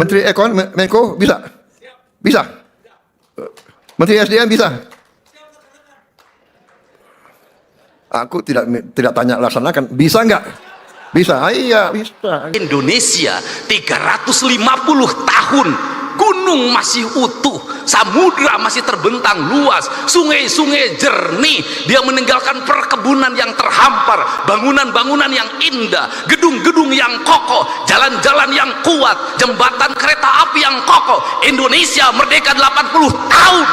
Menteri Ekon, Menko bisa? Bisa. Menteri SDM bisa? Aku tidak tanya laksanakan. Bisa nggak? Bisa. Iya, bisa. Indonesia 350 tahun, gunung masih utuh, samudra masih terbentang luas, sungai-sungai jernih. Dia meninggalkan perkebunan yang terhampar, bangunan-bangunan yang indah, gedung-gedung yang kokoh, jalan-jalan yang kuat, jembatan kereta api yang kokoh. Indonesia merdeka 80 tahun.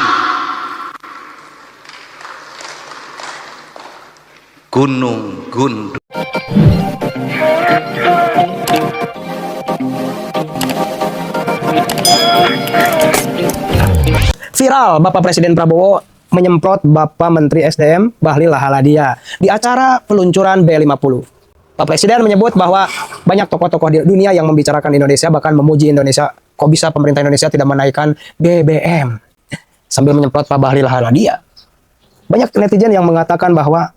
Gunung Gundul. Viral, Bapak Presiden Prabowo menyemprot Bapak Menteri SDM Bahlil Lahadalia di acara peluncuran B50. Pak Presiden menyebut bahwa banyak tokoh-tokoh di dunia yang membicarakan Indonesia, bahkan memuji Indonesia. Kok bisa pemerintah Indonesia tidak menaikkan BBM? Sambil menyemprot Pak Bahlil Lahadalia. Banyak netizen yang mengatakan bahwa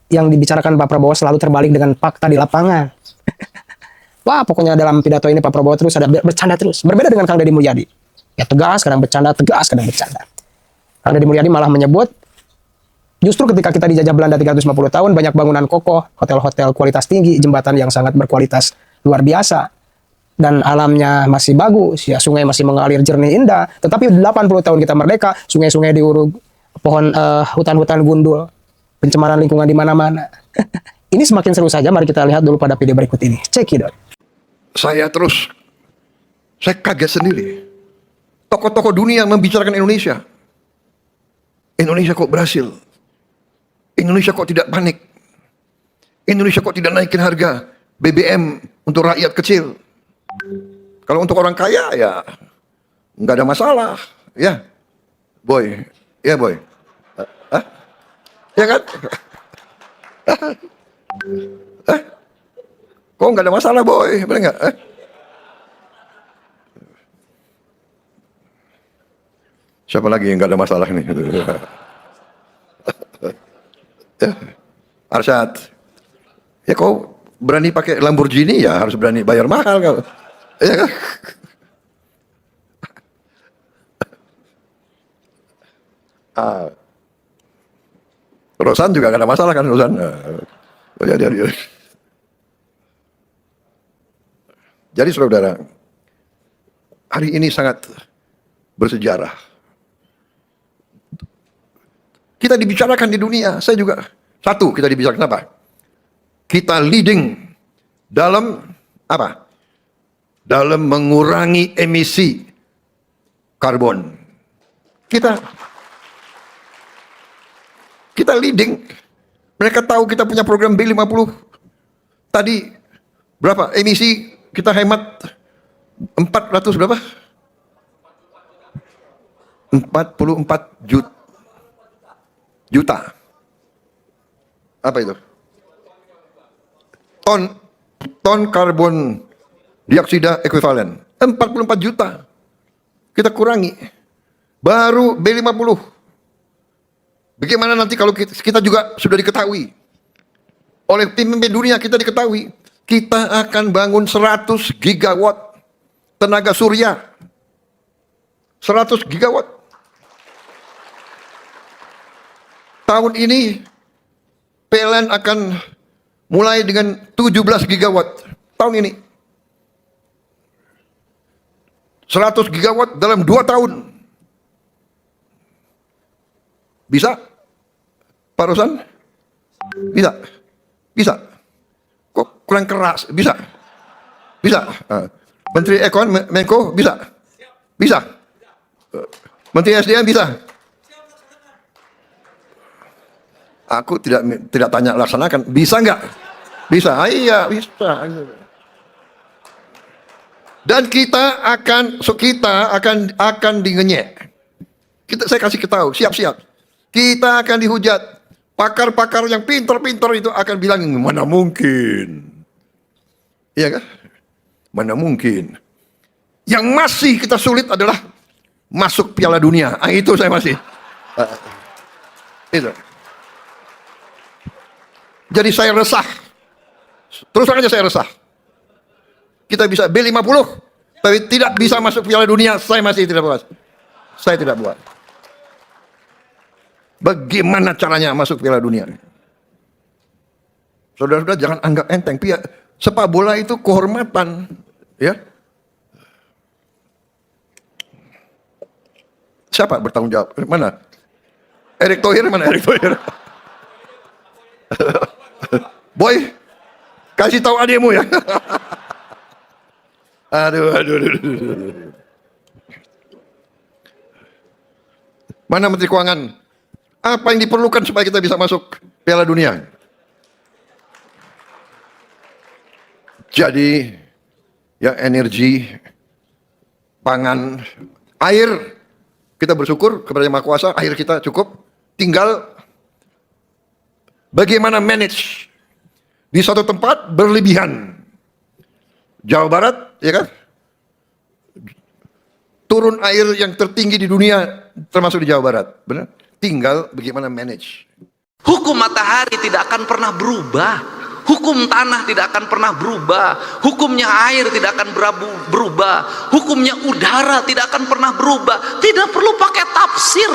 yang dibicarakan Pak Prabowo selalu terbalik dengan fakta di lapangan. Wah, pokoknya dalam pidato ini Pak Prabowo terus ada bercanda terus. Berbeda dengan Kang Deddy Mulyadi. Ya tegas, kadang bercanda, tegas, kadang bercanda. Kang Deddy Mulyadi malah menyebut, justru ketika kita dijajah Belanda 350 tahun, banyak bangunan kokoh, hotel-hotel kualitas tinggi, jembatan yang sangat berkualitas luar biasa, dan alamnya masih bagus, ya sungai masih mengalir jernih indah. Tetapi 80 tahun kita merdeka, sungai-sungai diuruk, pohon hutan-hutan gundul, pencemaran lingkungan di mana-mana. Ini semakin seru saja, mari kita lihat dulu pada video berikut ini. Cekidot. Saya kaget sendiri. Tokoh-tokoh dunia membicarakan Indonesia. Indonesia kok berhasil? Indonesia kok tidak panik? Indonesia kok tidak naikin harga BBM untuk rakyat kecil? Kalau untuk orang kaya ya nggak ada masalah, ya, boy, ya boy, Hah? Ya kan? Kok nggak ada masalah boy, benar nggak? Siapa lagi yang nggak ada masalah nih? Ya, Arsyad, ya kau berani pakai Lamborghini ya harus berani bayar mahal kau. Ya kan? Rosan juga gak ada masalah kan Rosan. Jadi saudara, hari ini sangat bersejarah. Kita dibicarakan di dunia, saya juga. Satu, kita dibicarakan apa? Kita leading dalam apa? Dalam mengurangi emisi karbon. Kita leading. Mereka tahu kita punya program B50. Tadi berapa emisi kita hemat? 400 berapa? 44 juta. Apa itu? Ton karbon dioksida ekuivalen. 44 juta. Kita kurangi. Baru B50. Bagaimana nanti kalau kita juga sudah diketahui oleh pemimpin dunia, kita diketahui kita akan bangun 100 gigawatt tenaga surya. 100 gigawatt. Tahun ini PLN akan mulai dengan 17 gigawatt. Tahun ini 100 gigawatt dalam 2 tahun. Bisa? Pak Rosan? Bisa? Bisa? Kok kurang keras? Bisa? Bisa? Menteri Ekon, Menko, bisa? Bisa? Menteri SDM bisa? Aku tidak tanya laksanakan. Bisa nggak? Bisa? Iya, bisa. Dan kita akan dingenyek. Saya kasih ketahui, siap-siap. Kita akan dihujat. Pakar-pakar yang pintar-pintar itu akan bilang, mana mungkin. Iya kan? Mana mungkin. Yang masih kita sulit adalah masuk Piala Dunia. Itu saya masih. Itu. Jadi saya resah. Terus aja saya resah. Kita bisa B50, Tapi tidak bisa masuk Piala Dunia, saya masih tidak puas. Saya tidak puas. Bagaimana caranya masuk Piala Dunia? Saudara-saudara jangan anggap enteng. Sepak bola itu kehormatan, ya. Siapa bertanggung jawab? Mana? Erick Thohir mana? Erick Thohir. Boy, kasih tahu adikmu ya. Aduh. Mana Menteri Keuangan? Apa yang diperlukan supaya kita bisa masuk Piala Dunia? Jadi, ya energi, pangan, air, kita bersyukur kepada Yang Maha Kuasa, air kita cukup. Tinggal bagaimana manage di suatu tempat berlebihan. Jawa Barat, ya kan? Turun air yang tertinggi di dunia termasuk di Jawa Barat, benar? Tinggal bagaimana manage. Hukum matahari tidak akan pernah berubah. Hukum tanah tidak akan pernah berubah. Hukumnya air tidak akan berubah. Hukumnya udara tidak akan pernah berubah. Tidak perlu pakai tafsir.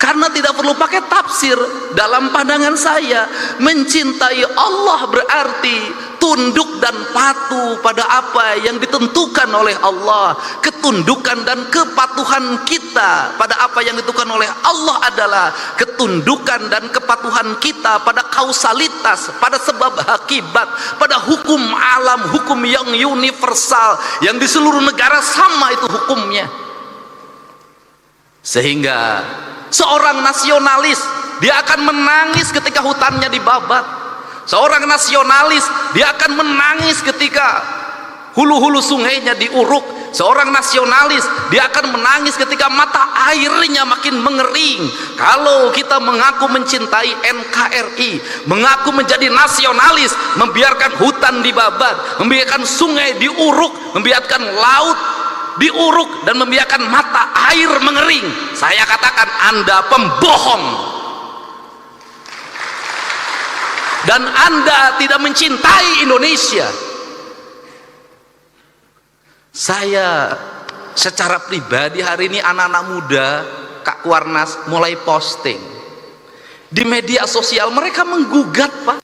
Karena tidak perlu pakai tafsir, dalam pandangan saya, mencintai Allah berarti tunduk dan patuh pada apa yang ditentukan oleh Allah. Ketundukan dan kepatuhan kita pada apa yang ditentukan oleh Allah adalah ketundukan dan kepatuhan kita pada kausalitas, pada sebab akibat, pada hukum alam, hukum yang universal, yang di seluruh negara sama itu hukumnya. Sehingga seorang nasionalis, dia akan menangis ketika hutannya dibabat. Seorang nasionalis, dia akan menangis ketika hulu-hulu sungainya diuruk. Seorang nasionalis, dia akan menangis ketika mata airnya makin mengering. Kalau kita mengaku mencintai NKRI, mengaku menjadi nasionalis, membiarkan hutan dibabat, membiarkan sungai diuruk, membiarkan laut diuruk, dan membiarkan mata air mengering, saya katakan Anda pembohong, dan Anda tidak mencintai Indonesia. Saya secara pribadi hari ini anak-anak muda Kak Kuarnas mulai posting di media sosial, mereka menggugat, Pak.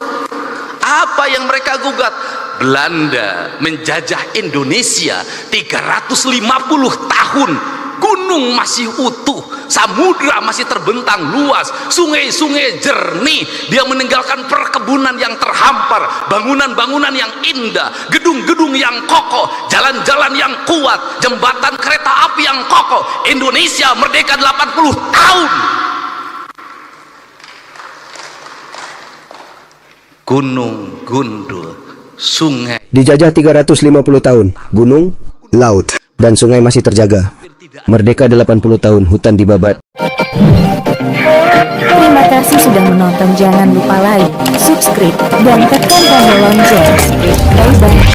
Apa yang mereka gugat? Belanda menjajah Indonesia 350 tahun, gunung masih utuh, samudra masih terbentang luas, sungai-sungai jernih, dia meninggalkan perkebunan yang terhampar, bangunan-bangunan yang indah, gedung-gedung yang kokoh, jalan-jalan yang kuat, jembatan kereta api yang kokoh. Indonesia merdeka 80 tahun. Gunung gundul, sungai Dijajah 350 tahun, gunung, laut, dan sungai masih terjaga. Merdeka 80 tahun, hutan dibabat. Terima kasih sudah menonton. Jangan lupa like, subscribe, dan tekan tombol lonceng. Bye bye.